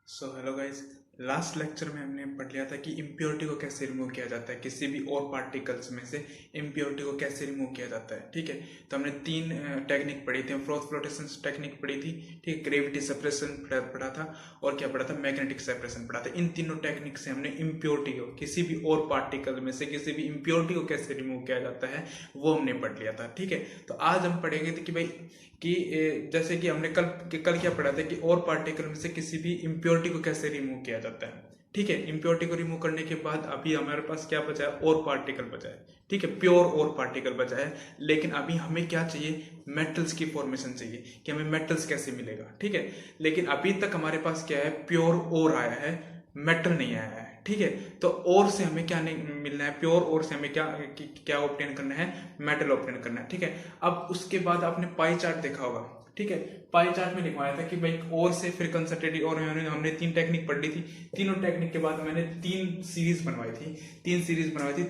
So hello guys, last lecture में हमने पढ़ लिया था कि इम्प्योरिटी को कैसे रिमूव किया जाता है, किसी भी और पार्टिकल्स में से इम्प्योरिटी को कैसे रिमूव किया जाता है। ठीक है, तो हमने तीन टेक्निक पढ़ी थी। फ्रोथ फ्लोटेशन टेक्निक पढ़ी थी, ठीक है, ग्रेविटी सेपरेशन पढ़ा था और क्या पढ़ा था, मैग्नेटिक सेपरेशन पढ़ा था। इन तीनों टेक्निक से हमने इम्प्योरिटी को, किसी भी और पार्टिकल में से किसी भी इम्प्योरिटी को कैसे रिमूव किया जाता है वो हमने पढ़ लिया था। ठीक है, तो आज हम पढ़ेंगे कि भाई कि जैसे कि हमने कल क्या पढ़ा था कि और पार्टिकल में से किसी भी इम्प्योरिटी को कैसे रिमूव किया जाता है। ठीक है, इम्प्योरिटी को रिमूव करने के बाद अभी हमारे पास क्या बचा है, और पार्टिकल बचा है। ठीक है, प्योर और पार्टिकल बचा है। लेकिन अभी हमें क्या चाहिए, मेटल्स की फॉर्मेशन चाहिए कि हमें मेटल्स कैसे मिलेगा। ठीक है, लेकिन अभी तक हमारे पास क्या है, प्योर और आया है, मेटल नहीं आया है। ठीक है, तो और से हमें क्या नहीं मिलना है, प्योर और से हमें क्या ऑब्टेन करना है, मेटल ऑब्टेन करना है। ठीक है, अब उसके बाद आपने पाई चार्ट देखा होगा। ठीक है, पाई चार्ट में लिखवाया था कि भाई और से फिर कंसंट्रेटेड और हमने तीन टेक्निक पढ़ ली थी। तीनों टेक्निक के बाद मैंने तीन सीरीज बनवाई थी।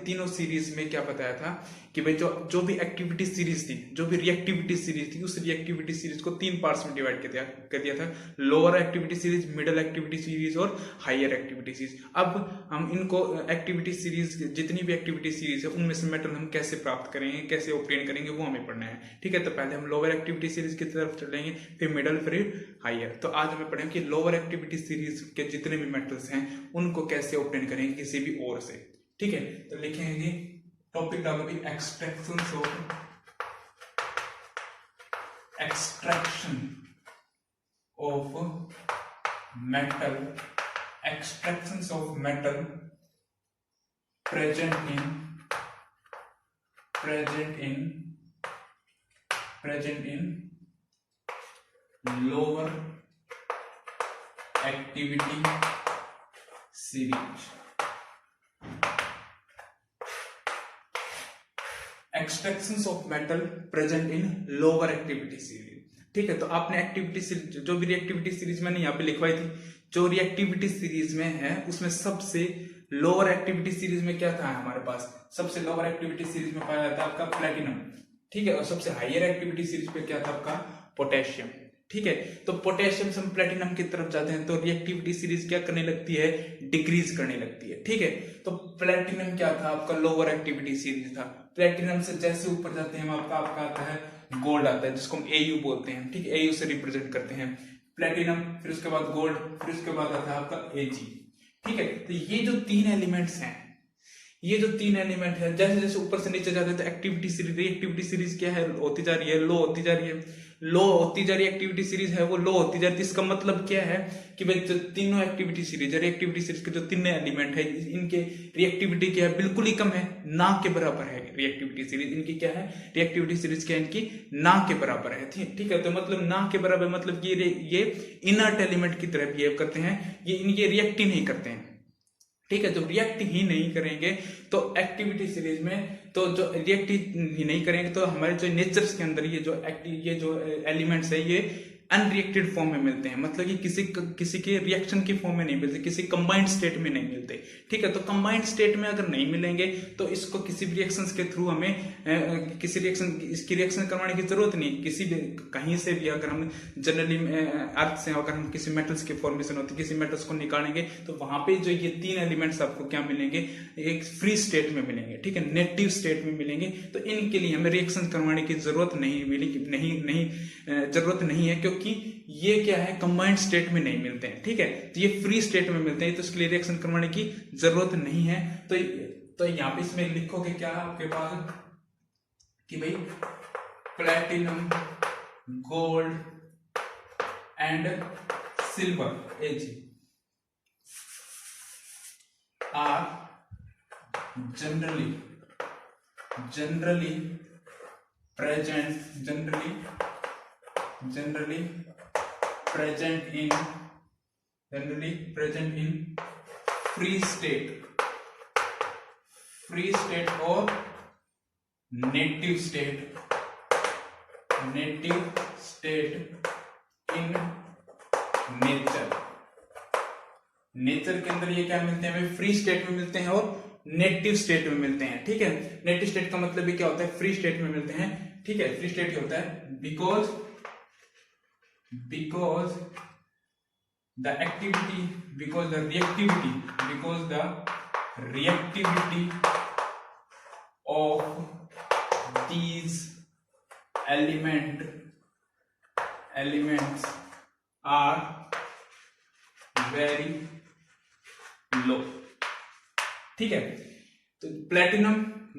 तीनों सीरीज में क्या बताया था कि भाई जो भी एक्टिविटी सीरीज थी, जो भी रिएक्टिविटी सीरीज थी, उस रिएक्टिविटी सीरीज को तीन पार्ट्स में डिवाइड कर दिया था। Lower activity series, middle activity series और हायर एक्टिविटी सीरीज। अब हम इनको एक्टिविटी सीरीज, जितनी भी एक्टिविटी सीरीज है उनमें से मेटल हम कैसे प्राप्त करेंगे, कैसे ऑब्टेन करेंगे, वो हमें पढ़ना है। ठीक है, तो पहले हम लोअर एक्टिविटी सीरीज की तरफ चलेंगे, फिर मिडल, फिर हायर। तो आज हमें पढ़ेंगे कि लोअर एक्टिविटी सीरीज के जितने भी मेटल्स हैं उनको कैसे ऑब्टेन करेंगे किसी भी और से। ठीक है, तो लिखेंगे टॉपिक डालोगे extraction of metal, extractions of metal present in lower activity series. Extractions of metal present in lower activity series. ठीक है, तो आपने एक्टिविटी सीरीज, जो भी रिएक्टिविटी सीरीज मैंने यहाँ पे लिखवाई थी, जो रिएक्टिविटी सीरीज में है उसमें सबसे लोअर एक्टिविटी सीरीज में क्या था हमारे पास, सबसे लोअर एक्टिविटी सीरीज में पाया जाता है आपका प्लेटिनम। ठीक है, और सबसे हायर एक्टिविटी सीरीज पे क्या था आपका पोटेशियम। ठीक है, तो पोटेशियम से हम प्लेटिनम की तरफ जाते हैं तो रिएक्टिविटी सीरीज क्या करने लगती है, डिक्रीज करने लगती है। ठीक है, तो प्लेटिनम क्या था आपका, लोअर एक्टिविटी सीरीज था। प्लेटिनम से जैसे ऊपर जाते हैं आपका आता है गोल्ड आता है, जिसको हम एयू बोलते हैं। ठीक है, एयू से रिप्रेजेंट करते हैं प्लेटिनम, फिर उसके बाद गोल्ड, फिर उसके बाद आता है आपका एजी। ठीक है, तो ये जो तीन एलिमेंट्स हैं, ये जो तीन एलिमेंट है, जैसे जैसे ऊपर से नीचे जाते हैं तो एक्टिविटी सीरीज, रिएक्टिविटी सीरीज क्या है, होती जा रही है, लो होती जा रही है। लो होती जा रही एक्टिविटी सीरीज है वो लो होती जाती है। इसका मतलब क्या है कि भाई जो तीनों एक्टिविटी सीरीज है, रिएक्टिविटी सीरीज के जो तीन एलिमेंट है, इनके रिएक्टिविटी क्या है, बिल्कुल ही कम है, ना के बराबर है। रिएक्टिविटी सीरीज इनकी क्या है, रिएक्टिविटी सीरीज क्या है, इनकी ना के बराबर है। ठीक है, तो मतलब ना के बराबर मतलब कि ये इनर्ट एलिमेंट की तरह बिहेव करते हैं, ये रिएक्ट ही नहीं करते हैं। ठीक है, जब रिएक्ट ही नहीं करेंगे तो एक्टिविटी सीरीज में, तो जो रिएक्ट ही नहीं करेंगे तो हमारे जो नेचर्स के अंदर ये जो एलिमेंट्स है ये अनरिएक्टेड फॉर्म में मिलते हैं। मतलब कि किसी के रिएक्शन की फॉर्म में नहीं मिलते, किसी कंबाइंड स्टेट में नहीं मिलते। ठीक है, तो कंबाइंड स्टेट में अगर नहीं मिलेंगे तो इसको किसी भी रिएक्शंस के थ्रू हमें इसकी रिएक्शन करवाने की जरूरत नहीं। किसी भी कहीं से भी अगर हम जनरली अर्थ से अगर हम किसी मेटल्स की फॉर्मेशन होती है, किसी मेटल्स को निकालेंगे तो वहां पे जो ये तीन एलिमेंट्स आपको क्या मिलेंगे, एक फ्री स्टेट में मिलेंगे। ठीक है, नेटिव स्टेट में मिलेंगे। तो इनके लिए हमें रिएक्शन करवाने की जरूरत जरूरत नहीं है, क्योंकि ये क्या है, कंबाइंड स्टेट में नहीं मिलते हैं। ठीक है, तो ये फ्री स्टेट में मिलते हैं, तो इसके लिए रिएक्शन करवाने की जरूरत नहीं है। तो यहाँ पे इसमें लिखोगे क्या आपके पास कि भाई platinum, gold and silver A G are generally present in free state or native state in nature के अंदर ये क्या मिलते हैं, हमें फ्री स्टेट में मिलते हैं और नेटिव स्टेट में मिलते हैं। ठीक है, नेटिव स्टेट का मतलब ये क्या होता है, फ्री स्टेट में मिलते हैं। ठीक है, फ्री स्टेट होता है because the activity because the reactivity of these elements are very low। ठीक है, तो प्लेटिनम,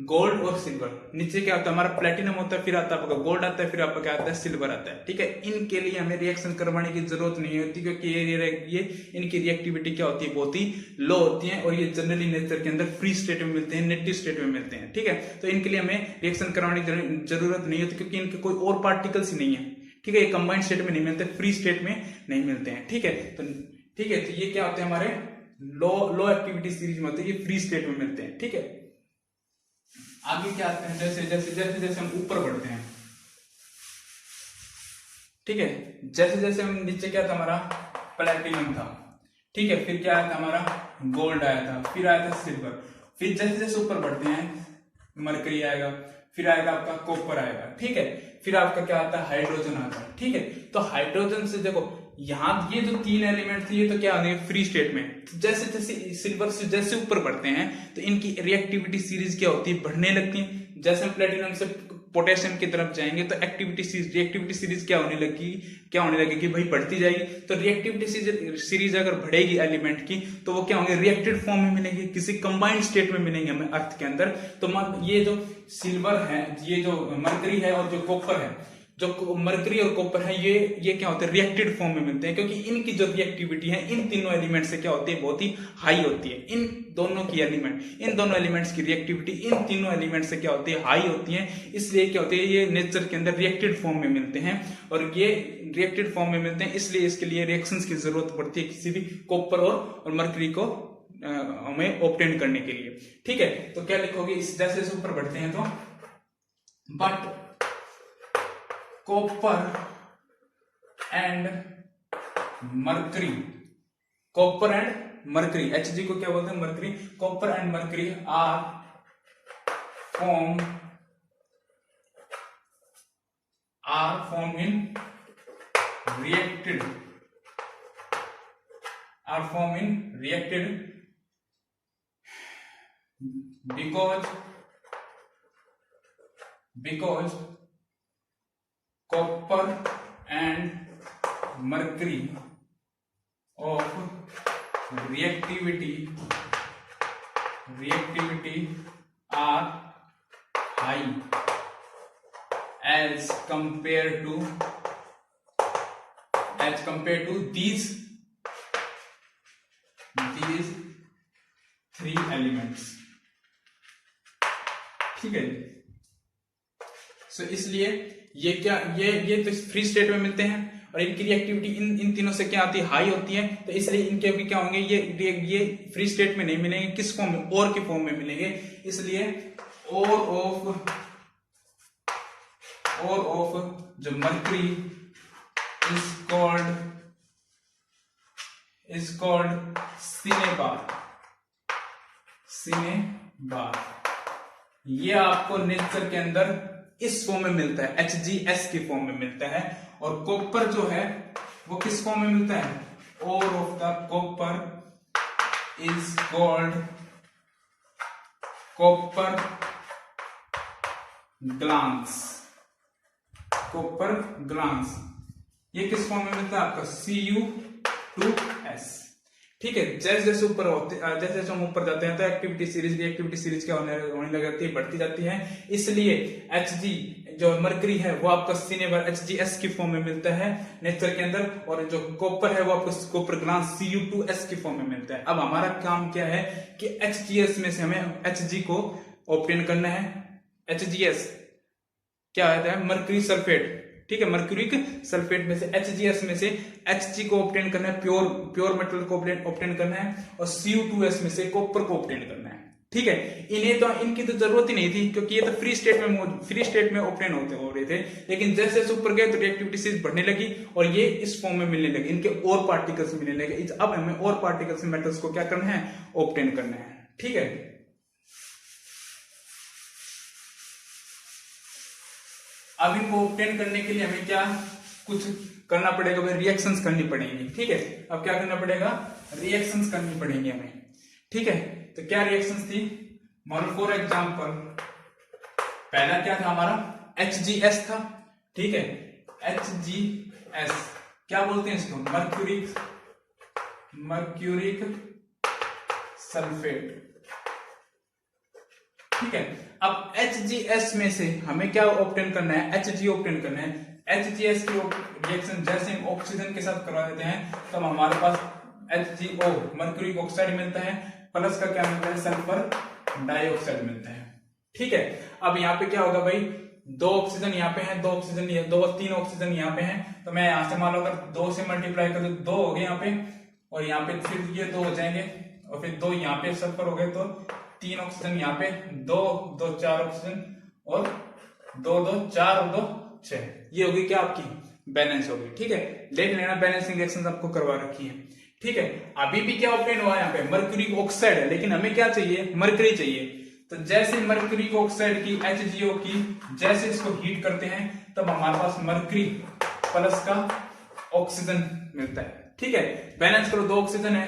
गोल्ड और सिल्वर, नीचे क्या होता है हमारा प्लेटिनम होता है, फिर आता है आपका गोल्ड आता है, फिर आपका क्या आता है सिल्वर आता है। ठीक है, इनके लिए हमें रिएक्शन करवाने की जरूरत नहीं होती क्योंकि ये इनकी रिएक्टिविटी क्या होती है बहुत ही लो होती है और ये जनरली नेचर के अंदर फ्री स्टेट में मिलते हैं, नेटिव स्टेट में मिलते हैं। ठीक है, तो इनके लिए हमें रिएक्शन करवाने की जरूरत नहीं होती क्योंकि इनके कोई और पार्टिकल्स ही नहीं है। ठीक है, ये कंबाइंड स्टेट में नहीं मिलते, फ्री स्टेट में नहीं मिलते हैं। ठीक है, तो ये क्या होते हैं हमारे लो एक्टिविटी सीरीज में होते हैं, ये फ्री स्टेट में मिलते हैं। ठीक है, आगे क्या आते हैं, जैसे हम ऊपर बढ़ते हैं। ठीक है, जैसे हम नीचे क्या था हमारा प्लैटिनम था। ठीक है, फिर क्या आया था हमारा गोल्ड आया था, फिर आया था सिल्वर, फिर जैसे ऊपर बढ़ते हैं मरकरी आएगा, फिर आएगा आपका कॉपर आएगा। ठीक है, फिर आपका क्या आता है हाइड्रोजन आता है। ठीक है, तो हाइड्रोजन से देखो यहाँ ये जो 3 एलिमेंट थे ये तो क्या होंगे फ्री स्टेट में। तो जैसे सिल्वर से जैसे ऊपर बढ़ते हैं तो इनकी रिएक्टिविटी सीरीज क्या होती है बढ़ने लगती है। जैसे हम प्लेटिनम से पोटेशियम की तरफ जाएंगे तो रिएक्टिविटी सीरीज क्या होने लगेगी भाई बढ़ती जाएगी। तो रिएक्टिविटी सीरीज अगर बढ़ेगी एलिमेंट की तो वो क्या होंगे रिएक्टेड फॉर्म में मिलेंगे, किसी कंबाइंड स्टेट में मिलेंगे हमें अर्थ के अंदर। तो ये जो सिल्वर है, ये जो मरकरी है और जो कॉपर है, जो मरकरी और कॉपर है ये क्या होते हैं रिएक्टेड फॉर्म में मिलते हैं क्योंकि इनकी जो रिएक्टिविटी है इन तीनों एलिमेंट से क्या होती है बहुत ही हाई होती है। इन दोनों एलिमेंट्स की रिएक्टिविटी इन तीनों एलिमेंट से क्या होती है हाई होती है, इसलिए क्या होती है ये नेचर के अंदर रिएक्टेड फॉर्म में मिलते हैं। और ये रिएक्टेड फॉर्म में मिलते हैं इसलिए इसके लिए रिएक्शंस की जरूरत पड़ती है किसी भी कॉपर और मरकरी को हमें ऑब्टेन करने के लिए। ठीक है, तो क्या लिखोगे इस जैसे ऊपर बढ़ते हैं तो but copper and mercury Hg को क्या बोलते हैं mercury, copper and mercury are form in reacted because copper and mercury of reactivity are high as compared to these three elements। ठीक है, सो इसलिए ये तो फ्री स्टेट में मिलते हैं और इनकी रिएक्टिविटी इन तीनों से क्या आती है हाई होती है, तो इसलिए इनके भी क्या होंगे ये फ्री स्टेट में नहीं मिलेंगे, किस फॉर्म में और के फॉर्म में मिलेंगे। इसलिए और ऑफ जो मरकरी is called सिनेबार। ये आपको नेचर के अंदर इस फॉर्म में मिलता है, HgS की फॉर्म में मिलता है। और कॉपर जो है वो किस फॉर्म में मिलता है, ore of the copper is called copper glance. ये किस फॉर्म में मिलता है आपका Cu2S। ठीक है, जैसे हम ऊपर जाते हैं तो रिएक्टिविटी सीरीज क्या होने लग जाती है बढ़ती जाती है। इसलिए Hg जो मरकरी है वो आपका सिनेबार HgS की फॉर्म में मिलता है नेचर के अंदर, और जो कॉपर है वो आपको कॉपर ग्लांस Cu2S की फॉर्म में मिलता है। अब हमारा काम क्या है कि HgS में से हमें Hg को ऑब्टेन करना है। HgS क्या आता है मरकरी सल्फेट। ठीक है, मर्क्यूरिक सल्फेट में से HgS में से Hg को ऑब्टेन करना है, प्योर मेटल को ऑब्टेन करना है, और Cu2S में से कॉपर को ऑब्टेन करना है। ठीक है, इनकी तो जरूरत ही नहीं थी क्योंकि ये तो फ्री स्टेट में ऑब्टेन हो रहे थे, लेकिन जैसे ऊपर गए तो रिएक्टिविटी सीरीज बढ़ने लगी और ये इस फॉर्म में मिलने लगे, इनके और पार्टिकल्स मिलने लगे। अब हमें और पार्टिकल्स मेटल्स को क्या करना है ऑब्टेन करना है। ठीक है, अब इनको ऑब्टेन करने के लिए हमें क्या कुछ करना पड़ेगा भाई, रिएक्शंस करनी पड़ेंगी। ठीक है, अब क्या करना पड़ेगा, रिएक्शंस करनी पड़ेंगी हमें। ठीक है, तो क्या रिएक्शंस थी, मान फॉर एग्जाम्पल पहला क्या था हमारा, HGS था। ठीक है, HGS क्या बोलते हैं इसको, मर्क्यूरिक सल्फेट। ठीक है, अब HGS में से हमें क्या ऑब्टेन करना है, Hg ऑब्टेन करना है। HGS की रिएक्शन जैसे हम ऑक्सीजन के साथ करवा देते हैं तब हमारे पास HgO मर्क्यूरिक ऑक्साइड मिलता है, प्लस का क्या मिलता है, सल्फर डाइऑक्साइड मिलता है। ठीक है, अब यहाँ पे क्या होगा भाई, 2 ऑक्सीजन यहाँ पे हैं, 2 ऑक्सीजन 3 ऑक्सीजन यहाँ पे हैं, तो मैं यहाँ से मान लो अगर 2 से मल्टीप्लाई कर दूं 2 हो गए यहाँ पे, और यहाँ पे फिर ये 2 हो जाएंगे, और फिर 2 यहाँ पे सल्फर हो गए, तो 3 ऑक्सीजन यहाँ पे, 2 4 ऑक्सीजन, और 2 4 और 2 6, ये होगी क्या आपकी बैलेंस होगी। ठीक है, देख लेना बैलेंसिंग रिएक्शन आपको करवा रखी है। ठीक है, अभी भी क्या ऑब्टेन हुआ यहाँ पे, मर्क्यूरिक ऑक्साइड है, लेकिन हमें क्या चाहिए, मर्करी चाहिए। तो जैसे मर्क्यूरिक ऑक्साइड की HgO की जैसे इसको हीट करते हैं तब हमारे पास मर्क्यूरी प्लस का ऑक्सीजन मिलता है। ठीक है, बैलेंस करो, 2 ऑक्सीजन है,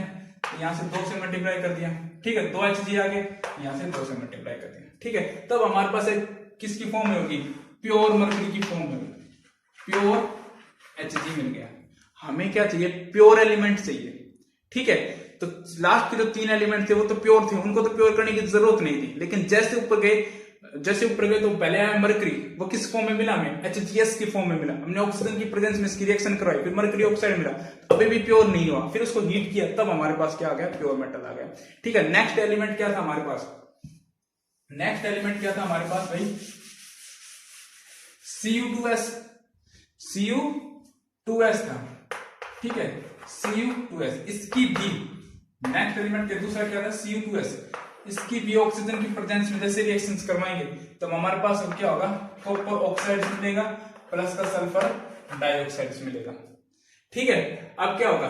यहां से 2 से मल्टीप्लाई कर दिया। ठीक है, 2 Hg आ गए, यहां से 2 से मल्टीप्लाई कर दिया। ठीक है, तब हमारे पास एक किसकी फॉर्म में होगी, प्योर मर्क्यूरी की फॉर्म में, प्योर Hg मिल गया। हमें क्या चाहिए, प्योर एलिमेंट चाहिए। ठीक है, तो लास्ट के जो 3 एलिमेंट थे वो तो प्योर थे, उनको तो प्योर करने की जरूरत नहीं थी, लेकिन जैसे ऊपर गए तो पहले आया मर्करी, वो किस फॉर्म में मिला हमें, HGS की फॉर्म में मिला। हमने ऑक्सीजन की प्रेजेंस में इसकी रिएक्शन करवाई, फिर मर्करी ऑक्साइड मिला, अभी भी प्योर नहीं हुआ, फिर उसको हीट किया, तब हमारे पास क्या आ गया, प्योर मेटल आ गया। ठीक है, नेक्स्ट एलिमेंट क्या था हमारे पास, नेक्स्ट एलिमेंट क्या था हमारे पास भाई, Cu2s था। ठीक है, Cu2s, इसकी भी नेक्स्ट एलिमेंट के दूसरा क्या था, Cu2s, इसकी भी ऑक्सीजन की प्रेजेंस में जैसे रिएक्शंस करवाएंगे तो हमारे पास अब क्या होगा, कॉपर ऑक्साइड मिलेगा प्लस का सल्फर डाइऑक्साइड मिलेगा। ठीक है, अब क्या होगा,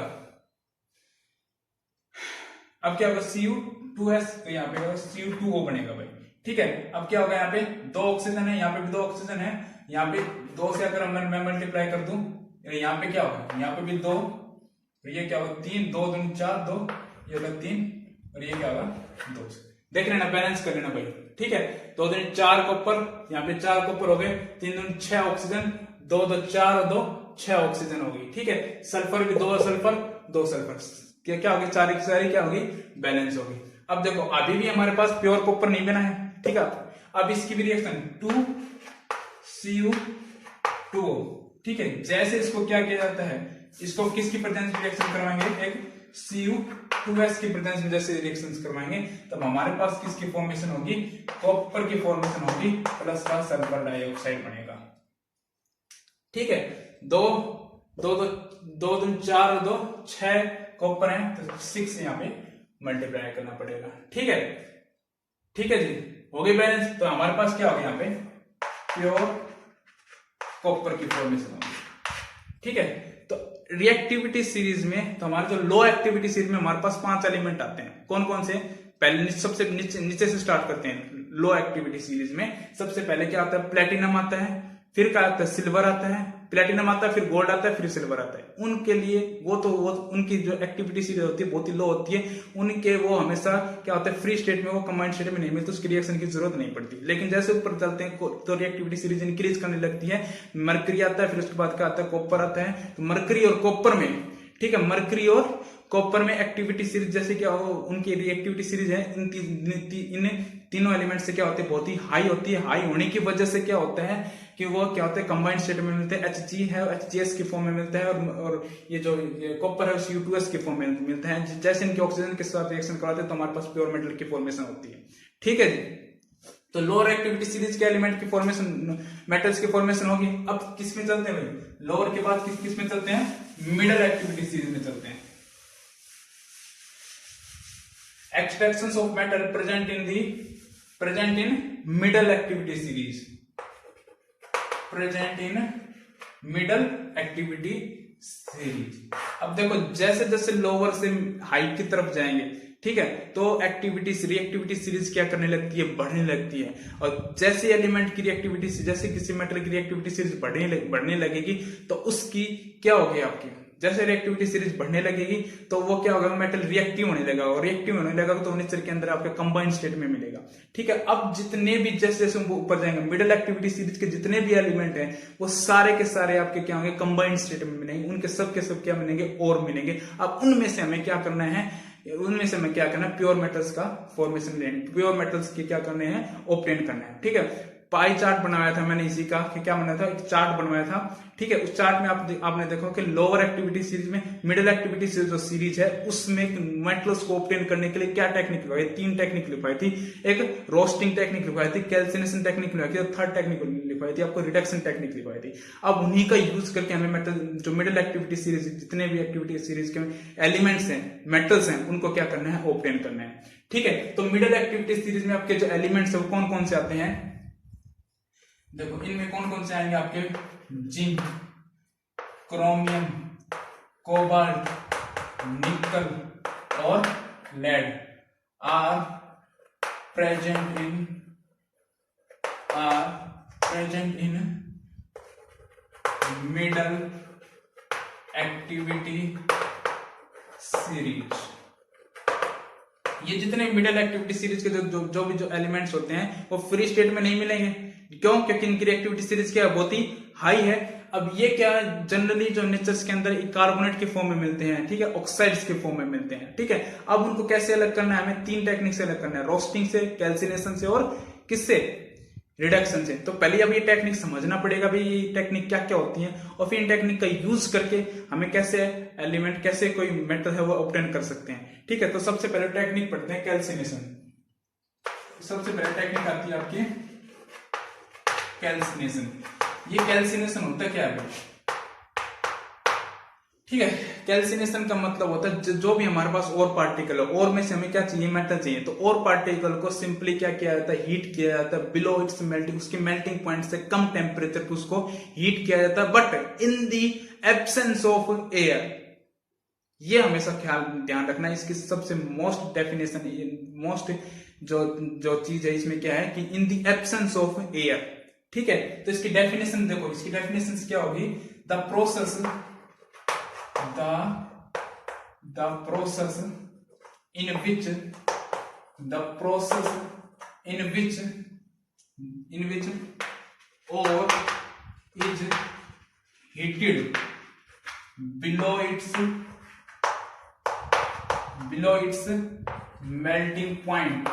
Cu2s, तो यहाँ पे होगा Cu2O बनेगा भाई। ठीक है, अब क्या होगा, यहाँ पे 2 ऑक्सीजन है, यहाँ पे भी 2 ऑक्सीजन है, यहाँ पे 2 से अगर मैं मल्टीप्लाई कर दूं, यहाँ पे क्या होगा, यहाँ पे भी 2, ये क्या होगा 3, 2 दूनी 4, 2, ये होगा 3, और ये क्या होगा 2। देख लेना, बैलेंस कर लेना भाई। ठीक है, 2 दूनी 4 कॉपर, यहाँ पे 4 कॉपर हो गए, 3 दूनी 6 ऑक्सीजन, 2 2 4 और 2 6 ऑक्सीजन हो गई। ठीक है, सल्फर भी 2 सल्फर, 2 सल्फर, क्या होगी, 4 की सारी क्या होगी, बैलेंस होगी। अब देखो, अभी भी हमारे पास प्योर कॉपर नहीं बना है। ठीक है, अब इसकी भी रिएक्शन 2Cu2O। ठीक है, जैसे इसको क्या किया जाता है, इसको किसकी प्रेजेंस में रिएक्शन करवाएंगे, एक Cu2s की प्रेजेंस में जैसे रिएक्शंस करवाएंगे तब हमारे पास किसकी फॉर्मेशन होगी, कॉपर की फॉर्मेशन होगी, प्लस का सल्फर डाइऑक्साइड बनेगा। ठीक है, 2 2 2 2 4 2 6 कॉपर है, तो 6 यहाँ पे मल्टीप्लाई करना पड़ेगा। ठीक है, ठीक है जी, हो गई बैलेंस। तो हमारे पास क्या हो गया, यहाँ पे प्योर कॉपर की फॉर्मेशन होगी। ठीक है, तो रिएक्टिविटी सीरीज में, तो हमारे जो लो एक्टिविटी सीरीज में हमारे पास 5 एलिमेंट आते हैं। कौन कौन से, पहले सबसे नीचे से स्टार्ट करते हैं। लो एक्टिविटी सीरीज में सबसे पहले क्या आता है, प्लेटिनम आता है, फिर क्या आता है, सिल्वर आता है, प्लेटिनम आता है, फिर गोल्ड आता है, फिर सिल्वर आता है। उनके लिए वो उनकी जो एक्टिविटी सीरीज होती है बहुत ही लो होती है, उनके वो हमेशा क्या होता है, फ्री स्टेट में, वो कंबाइंड स्टेट में नहीं मिलती, उसकी रिएक्शन की जरूरत नहीं पड़ती। लेकिन जैसे ऊपर चलते हैं तो रिएक्टिविटी सीरीज इंक्रीज करने लगती है। मर्करी आता है, फिर उसके बाद क्या आता है, कॉपर आता है। तो मर्करी और कॉपर में, ठीक है, मर्करी और कॉपर में एक्टिविटी सीरीज जैसे क्या हो, उनकी रिएक्टिविटी सीरीज है इन तीनों एलिमेंट से क्या होते हैं, बहुत ही हाई होती है। हाई होने की वजह से क्या होता है कि वो क्या होता है, कंबाइंड स्टेट में मिलते हैं। Hg है HGS की फॉर्म में मिलता है, और ये जो कॉपर है Cu2s की फॉर्म में मिलता है। जैसे इनके ऑक्सीजन के साथ रिएक्शन कराते हैं तो हमारे पास प्योर मेटल की फॉर्मेशन होती है। ठीक है जी, तो लोअर एक्टिविटी सीरीज के एलिमेंट की फॉर्मेशन, मेटल्स की फॉर्मेशन होगी। अब किस में चलते हैं भाई, लोअर के बाद किस में चलते हैं, मिडल एक्टिविटी सीरीज में चलते हैं। Extractions of metal present in middle activity series, present in middle activity series। अब देखो, जैसे जैसे लोअर से हाई की तरफ जाएंगे ठीक है। तो रिएक्टिविटी सीरीज क्या करने लगती है, बढ़ने लगती है। और जैसे एलिमेंट की रिएक्टिविटी, जैसे किसी मेटल की रिएक्टिविटी सीरीज बढ़ने लगेगी तो उसकी क्या होगी आपकी, जैसे रिएक्टिविटी सीरीज बढ़ने लगेगी तो वो क्या होगा, मेटल रिएक्टिव होने लगेगा, और रिएक्टिव होने लगेगा तो नेचर के अंदर आपके कंबाइंड स्टेट में मिलेगा। ठीक है। अब जितने भी जैसे जैसे ऊपर जाएंगे, मिडल एक्टिविटी सीरीज के जितने भी एलिमेंट हैं वो सारे के सारे आपके क्या होंगे, कंबाइंड स्टेट में मिलेंगे, उनके सब के सब क्या मिलेंगे, और मिलेंगे। अब उनमें से हमें क्या करना है, प्योर मेटल्स का फॉर्मेशन लेना, प्योर मेटल्स के क्या करने हैं, ऑब्टेन करना है। ठीक है। पाई चार्ट बनाया था मैंने इसी का, कि क्या बनाया था, एक चार्ट बनवाया था। ठीक है। उस चार्ट में आपने देखो कि लोअर एक्टिविटी सीरीज में, मिडिल एक्टिविटी सीरीज जो सीरीज है उसमें मेटल्स को ऑब्टेन करने के लिए क्या टेक्निक लिखवाई, 3 टेक्निक लिखवाई थी। एक रोस्टिंग टेक्निक लिखवाई थी, कैल्सिनेशन टेक्निक लिखवाई थी, और थर्ड टेक्निक लिखवाई थी आपको रिडक्शन टेक्निक लिखवाई थी। अब उन्हीं का यूज करके हमें मेटल, जो मिडिल एक्टिविटी सीरीज, जितने भी एक्टिविटी सीरीज के एलिमेंट्स हैं, मेटल्स हैं, उनको क्या करना है, ऑब्टेन करना है। ठीक है। तो मिडिल एक्टिविटी सीरीज में आपके जो एलिमेंट्स है वो कौन कौन से आते हैं, देखो इनमें कौन कौन से आएंगे आपके, जिंक, क्रोमियम, कोबाल्ट, निकल और lead are present in middle activity series. ये जितने मिडिल एक्टिविटी सीरीज के जो एलिमेंट्स होते हैं वो फ्री स्टेट में नहीं मिलेंगे। क्यों? क्योंकि इनकी रिएक्टिविटी सीरीज क्या बहुत ही हाई है। अब ये क्या जनरली जो नेचर्स के अंदर कार्बोनेट के फॉर्म में मिलते हैं, ठीक है, ऑक्साइड्स के फॉर्म में मिलते हैं। ठीक है। अब उनको कैसे अलग करना है, हमें 3 टेक्निक से अलग करना है, रोस्टिंग से, कैल्सिनेशन से और किससे, रिडक्शन से। तो पहले अब ये टेक्निक समझना पड़ेगा भाई ये टेक्निक क्या क्या होती है, और फिर इन टेक्निक का यूज करके हमें कैसे एलिमेंट, कैसे कोई मेटल है वो ऑब्टेन कर सकते हैं। ठीक है। तो सबसे पहले टेक्निक पढ़ते हैं कैल्सिनेशन। सबसे पहले टेक्निक आती है आपकी कैल्सिनेशन। ये कैल्सिनेशन होता क्या है, ठीक है। कैल्सिनेशन का मतलब होता है जो भी हमारे पास और पार्टिकल है, और में से हमें क्या चाहिए, मेटल चाहिए, तो और पार्टिकल को सिंपली क्या किया जाता है, हीट किया जाता है बिलो इट्स मेल्टिंग, उसके मेल्टिंग पॉइंट से कम टेम्परेचर पे उसको हीट किया जाता है, but in the absence of air. ये हमेशा ध्यान रखना है। इसकी सबसे मोस्ट डेफिनेशन, मोस्ट जो चीज है इसमें क्या है कि इन दी एब्सेंस ऑफ एयर। ठीक है। तो इसकी डेफिनेशन देखो, इसकी डेफिनेशन क्या होगी, the process in which ore is heated below its melting point,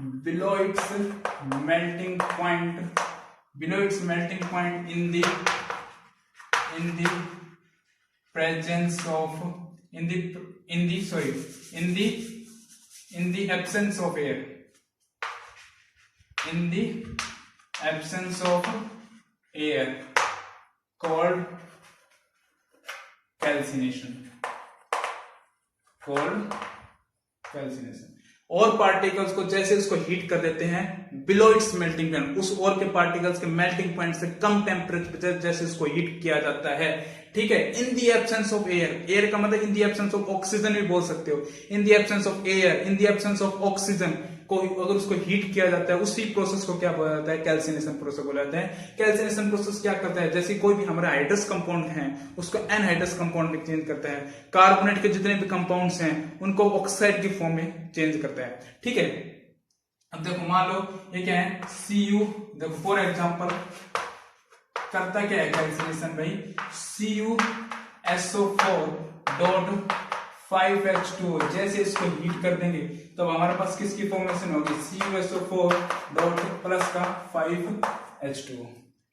in the absence of air, called calcination, और पार्टिकल्स को जैसे उसको हीट कर देते हैं बिलो इट्स मेल्टिंग पॉइंट, उस और के पार्टिकल्स के मेल्टिंग पॉइंट से कम टेम्परेचर जैसे उसको हीट किया जाता है। ठीक है। In the absence of air, air का मतलब in the absence of oxygen भी बोल सकते हो, in the absence of air, in the absence of oxygen को अगर उसको हीट किया जाता है, उसी प्रोसेस को क्या बोला जाता है, कैल्सिनेशन प्रोसेस बोला जाता है। कैल्सिनेशन प्रोसेस क्या करता है, जैसे कोई भी हमारा हाइड्रस कंपाउंड है उसको एनहाइड्रस कंपाउंड में चेंज करता है, कार्बोनेट के जितने भी कंपाउंड्स हैं उनको ऑक्साइड की फॉर्म में चेंज करता है। ठीक है। अब देखो मान लो ये क्या है, Cu, देखो फॉर एग्जांपल करता क्या है कैल्सिनेशन भाई, CuSO4.5H2O, जैसे इसको हीट कर देंगे तो हमारे पास किसकी फॉर्मेशन होगी, CuSO4 प्लस का 5H2O।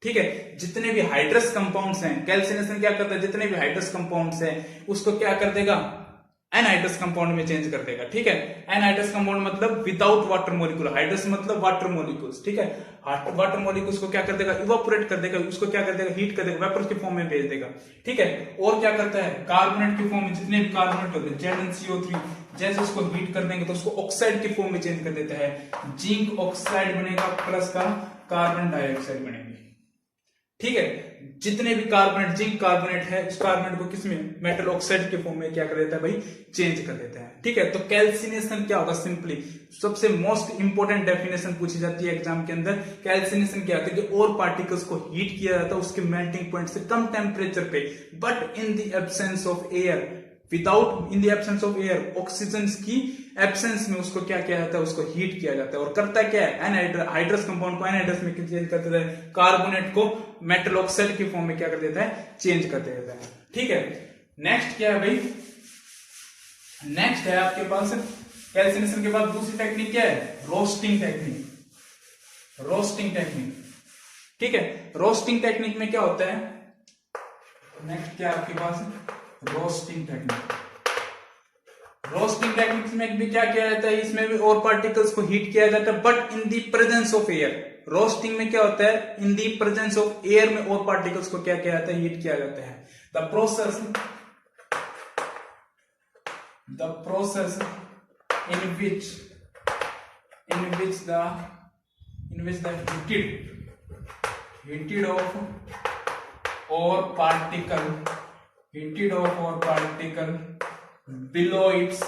ठीक है। जितने भी हाइड्रस कंपाउंड्स हैं, कैल्सिनेशन क्या करता है, जितने भी हाइड्रस कंपाउंड्स हैं उसको क्या कर देगा, एनहाइड्रस कंपाउंड में चेंज कर देगा। ठीक है। एनहाइड्रस कंपाउंड मतलब विदाउट वाटर मॉलिक्यूल, हाइड्रस मतलब वाटर मॉलिक्यूल्स। ठीक है। वाटर मॉलिक्यूल्स को क्या कर देगा, इवापोरेट कर देगा, उसको क्या कर देगा, हीट कर देगा, वेपर के फॉर्म में भेज देगा। ठीक है। और क्या करता है, कार्बोनेट के फॉर्म में जितने भी कार्बोनेट होते हैं ZnCO3, जैसे उसको हीट कर देंगे तो उसको ऑक्साइड के फॉर्म में चेंज कर देता है, जिंक ऑक्साइड बनेगा प्लस का कार्बन डाइऑक्साइड बनेगी। ठीक है, जितने भी कार्बोनेट, जिंक कार्बोनेट है, उस कार्बोनेट को किसमें, मेटल ऑक्साइड के फॉर्म में क्या कर देता है भाई, चेंज कर देता है। ठीक है, तो कैल्सिनेशन क्या होगा, सिंपली सबसे मोस्ट इंपोर्टेंट डेफिनेशन पूछी जाती है एग्जाम के अंदर। कैल्सिनेशन क्या होता है कि और पार्टिकल्स को हीट किया जाता है उसके मेल्टिंग पॉइंट से कम टेम्परेचर पे, but in the absence of air, without, in the absence of air, oxygen की एब्सेंस में उसको क्या किया जाता है, उसको हीट किया जाता है। और करता क्या है, एनहाइड्रस कंपाउंड को एनहाइड्रस में चेंज कर देता है, कार्बोनेट को मेटल ऑक्साइड के फॉर्म में क्या कर देता है, चेंज कर देता है। ठीक है, नेक्स्ट क्या है भाई, नेक्स्ट है आपके पास कैल्सिनेशन के बाद दूसरी टेक्निक क्या है, रोस्टिंग टेक्निक। रोस्टिंग टेक्निक, ठीक है, रोस्टिंग टेक्निक में क्या होता है, नेक्स्ट क्या है आपके पास, रोस्टिंग टेक्निक। रोस्टिंग टेक्निक में भी क्या किया जाता है, इसमें भी और पार्टिकल्स को हीट किया जाता है, but in the presence of air. Roasting में क्या होता है, in the presence of air में और पार्टिकल्स को क्या किया जाता है, हीट किया जाता है। The process in which the heated of or particle below its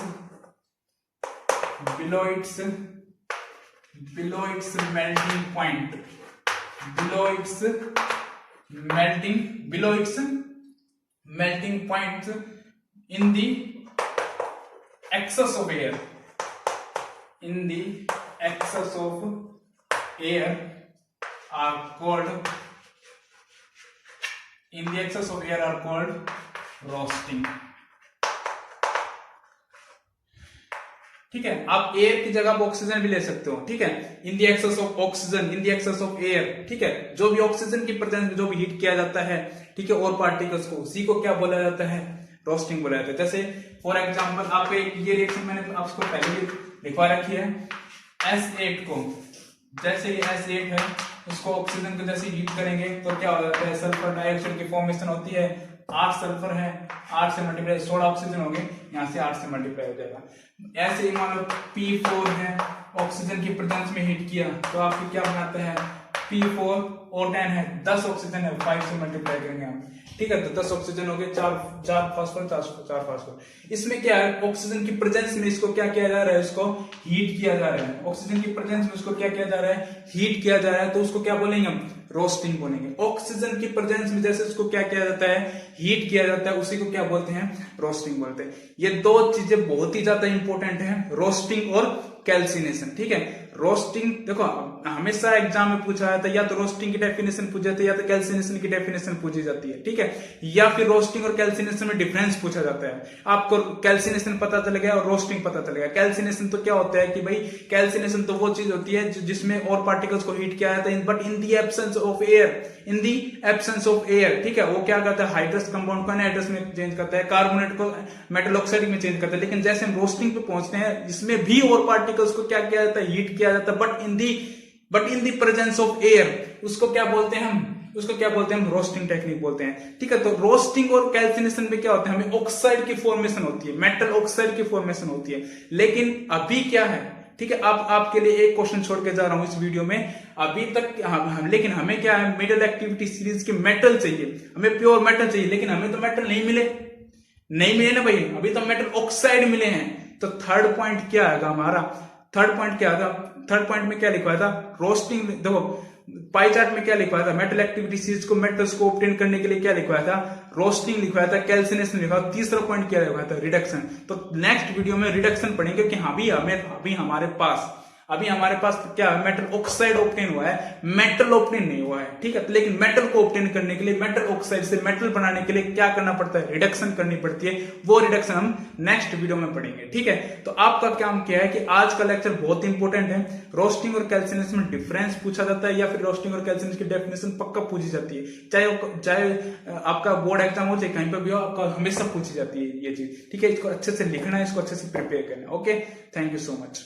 melting point, melting point in the excess of air, are called roasting. ठीक है, आप एयर की जगह ऑक्सीजन भी ले सकते हो। ठीक है, in the excess of oxygen, in the excess of air. ठीक है, जो भी ऑक्सीजन की प्रेजेंस में जो भी हीट किया जाता है, ठीक है, और पार्टिकल्स को, उसी को क्या बोला जाता है, रोस्टिंग बोला जाता है। जैसे फॉर एग्जांपल आपको ये रिएक्शन मैंने आपको पहले लिखवा रखी है, S8 को, जैसे ये S8 है, उसको ऑक्सीजन को जैसे हीट करेंगे तो क्या हो जाता है, सल्फर डाइऑक्साइड की फॉर्मेशन होती है। 8 सल्फर है, 8 से मल्टीप्लाई 16 ऑक्सीजन हो गए, यहाँ से 8 से मल्टीप्लाई हो जाएगा। ऐसे ही मान लो P4 है, ऑक्सीजन की प्रेजेंस में हीट किया तो आपको क्या बनाता है, P4 O10 है, 10 ऑक्सीजन है, 5 से मल्टीप्लाई करेंगे हम। ठीक है, तो 10 ऑक्सीजन हो गए, 4 फास्फोर, 4 फास्फोर। इसमें क्या है, ऑक्सीजन की प्रेजेंस में इसको क्या किया जा रहा है, इसको हीट किया जा रहा है। ऑक्सीजन की प्रेजेंस में इसको क्या किया जा रहा है, हीट किया जा रहा है, तो उसको क्या बोलेंगे हम, रोस्टिंग बोलेंगे। ऑक्सीजन की प्रेजेंस में जैसे उसको क्या किया जाता है, हीट किया जाता है, उसी को क्या बोलते हैं, रोस्टिंग बोलते हैं। ये दो चीजें बहुत ही ज्यादा इंपॉर्टेंट है, रोस्टिंग और कैल्सिनेशन। ठीक है, रोस्टिंग देखो हमेशा एग्जाम में पूछा जाता है, या तो रोस्टिंग की डेफिनेशन पूछी जाती है, या तो कैल्सिनेशन की डेफिनेशन पूछी जाती है। ठीक है, या फिर रोस्टिंग और कैल्सिनेशन में डिफरेंस पूछा जाता है। आपको कैल्सिनेशन पता चल गया और रोस्टिंग पता चल गया। कैल्सिनेशन तो क्या होता है कि भाई, कैल्सिनेशन तो वो चीज होती है जिसमें और पार्टिकल्स को हीट किया जाता है, but in the absence of air. ठीक है, वो क्या करता है, हाइड्रस कंपाउंड को एनहाइड्रस में चेंज करता है, कार्बोनेट को मेटल ऑक्साइड में चेंज करता है। लेकिन जैसे हम रोस्टिंग पे पहुंचते हैं, इसमें भी और पार्टिकल्स को क्या किया जाता है, हीट किया जाता है, but in the presence of air. उसको क्या बोलते हैं हम, रोस्टिंग टेक्निक बोलते हैं। ठीक है, तो रोस्टिंग और कैल्सिनेशन में क्या होता है, हमें ऑक्साइड की फॉर्मेशन होती है, मेटल ऑक्साइड की फॉर्मेशन होती है। लेकिन अभी क्या है, ठीक है, आपके लिए एक क्वेश्चन छोड़ के जा रहा हूं इस वीडियो में। अभी तक लेकिन हमें क्या है, मिडल एक्टिविटी सीरीज के मेटल चाहिए, हमें प्योर मेटल चाहिए, लेकिन हमें तो मेटल नहीं मिले ना भाई, अभी तो मेटल ऑक्साइड मिले हैं। तो थर्ड पॉइंट क्या आएगा हमारा, थर्ड पॉइंट में क्या लिखवाया था, रोस्टिंग। देखो पाई चार्ट में क्या लिखवाया था, मेटल एक्टिविटी सीरीज को, मेटल्स को ऑब्टेन करने के लिए क्या लिखवाया था, रोस्टिंग लिखवाया था, कैल्सिनेशन लिखवाया। तीसरा पॉइंट क्या लिखवाया था, रिडक्शन। तो नेक्स्ट वीडियो में रिडक्शन पढ़ेंगे कि अभी हमारे पास क्या है, मेटल ऑक्साइड ऑब्टेन हुआ है, मेटल ऑब्टेन नहीं हुआ है। ठीक है, लेकिन मेटल को ऑब्टेन करने के लिए, मेटल ऑक्साइड से मेटल बनाने के लिए क्या करना पड़ता है, रिडक्शन करनी पड़ती है। वो रिडक्शन हम नेक्स्ट वीडियो में पढ़ेंगे। ठीक है, तो आपका काम क्या है कि आज का लेक्चर बहुत इंपॉर्टेंट है। रोस्टिंग और कैल्सिनेशन में डिफरेंस पूछा जाता है, या फिर रोस्टिंग और कैल्सिनेशन की डेफिनेशन पक्का पूछी जाती है, चाहे आपका बोर्ड एग्जाम हो, चाहे कहीं पर भी हो, आपका हमेशा पूछी जाती है ये चीज। ठीक है, इसको अच्छे से लिखना है, इसको अच्छे से प्रिपेयर करना है। Okay, thank you so much.